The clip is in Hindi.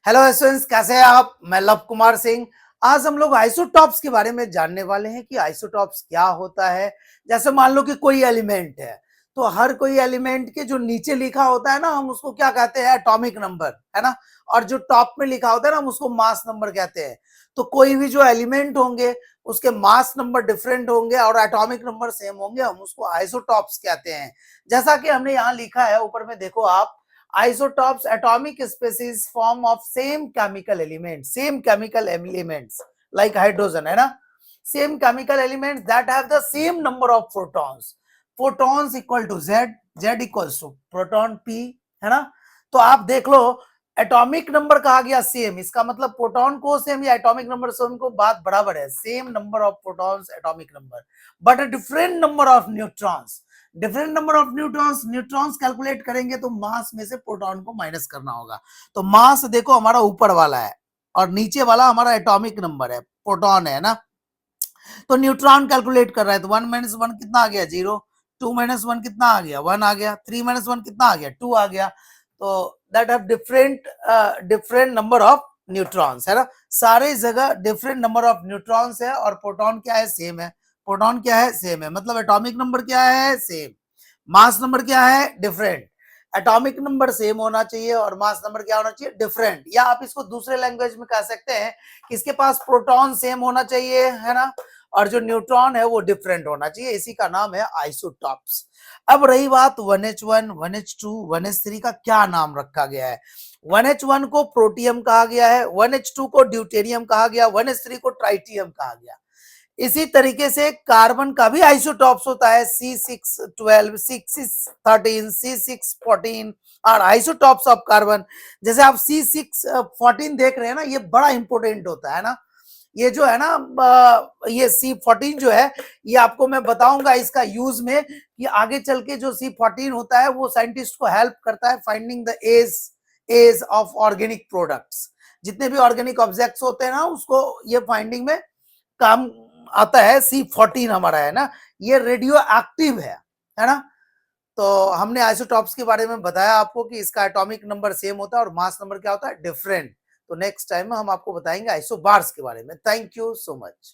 हेलो स्टूडेंट्स, कैसे हैं आप। मैं लव कुमार सिंह। आज हम लोग आइसोटॉप्स के बारे में जानने वाले हैं कि आइसोटॉप्स क्या होता है। जैसे मान लो कि कोई एलिमेंट है, तो हर कोई एलिमेंट के जो नीचे लिखा होता है ना, हम उसको क्या कहते हैं, एटॉमिक नंबर, है ना। और जो टॉप में लिखा होता है ना, हम उसको मास नंबर कहते हैं। तो कोई भी जो एलिमेंट होंगे उसके मास नंबर डिफरेंट होंगे और एटॉमिक नंबर सेम होंगे, हम उसको आइसोटॉप्स कहते हैं। जैसा कि हमने यहाँ लिखा है ऊपर में, देखो आप, isotopes atomic species form of same chemical elements like hydrogen, है ना। same chemical elements that have the same number of photons equal to z equals to proton p, है ना। तो आप देख लो, एटॉमिक नंबर कहा गया सेम, इसका मतलब प्रोटॉन को सेम या एटॉमिक नंबर सेम को बात बराबर है। Same number of protons atomic number, but different number of neutrons. Different number of neutrons calculate करेंगे तो मास में से प्रोटॉन को माइनस करना होगा। तो मास देखो हमारा ऊपर वाला है और नीचे वाला हमारा एटॉमिक नंबर है, प्रोटॉन है ना। तो न्यूट्रॉन कैलकुलेट कर रहा है तो 1 माइनस 1 कितना आ गया, 0। 2 माइनस 1 कितना आ गया, 1 आ गया। 3 माइनस 1 कितना आ गया, 2 आ गया। तो that have different number of neutrons, है ना। सारे जगह डिफरेंट नंबर ऑफ न्यूट्रॉन्स है और प्रोटॉन क्या है, सेम है। प्रोटॉन क्या है, सेम है, मतलब एटॉमिक नंबर क्या है, सेम। मास नंबर क्या है, डिफरेंट। एटॉमिक नंबर सेम होना चाहिए और मास नंबर क्या होना चाहिए, डिफरेंट। या आप इसको दूसरे लैंग्वेज में कह सकते हैं कि इसके पास प्रोटॉन सेम होना चाहिए, है ना, और जो न्यूट्रॉन है वो डिफरेंट होना चाहिए। इसी का नाम है आइसोटॉप्स। अब रही बात 1H1, 1H2, 1H3 का क्या नाम रखा गया है। 1H1 को प्रोटियम कहा गया है, 1H2 को ड्यूटेरियम कहा गया, 1H3 को ट्राइटियम कहा गया। इसी तरीके से कार्बन का भी आइसोटॉप्स होता है, C612, C613, C614 और आइसोटॉप्स ऑफ कार्बन। जैसे आप C614 देख रहे हैं ना, ये बड़ा इंपॉर्टेंट होता है ना। ये जो है ना, ये C14 जो है, ये आपको मैं बताऊंगा इसका यूज में, कि आगे चल के जो C14 होता है वो साइंटिस्ट को हेल्प करता है finding the age of organic products. जितने भी ऑर्गेनिक ऑब्जेक्ट्स होते हैं ना, उसको ये फाइंडिंग में काम आता है। C14 हमारा है ना, ये रेडियो एक्टिव है ना। तो हमने आइसोटॉप्स के बारे में बताया आपको कि इसका एटॉमिक नंबर सेम होता है और मास नंबर क्या होता है, डिफरेंट। तो नेक्स्ट टाइम में हम आपको बताएंगे आइसोबार्स के बारे में। Thank you so much.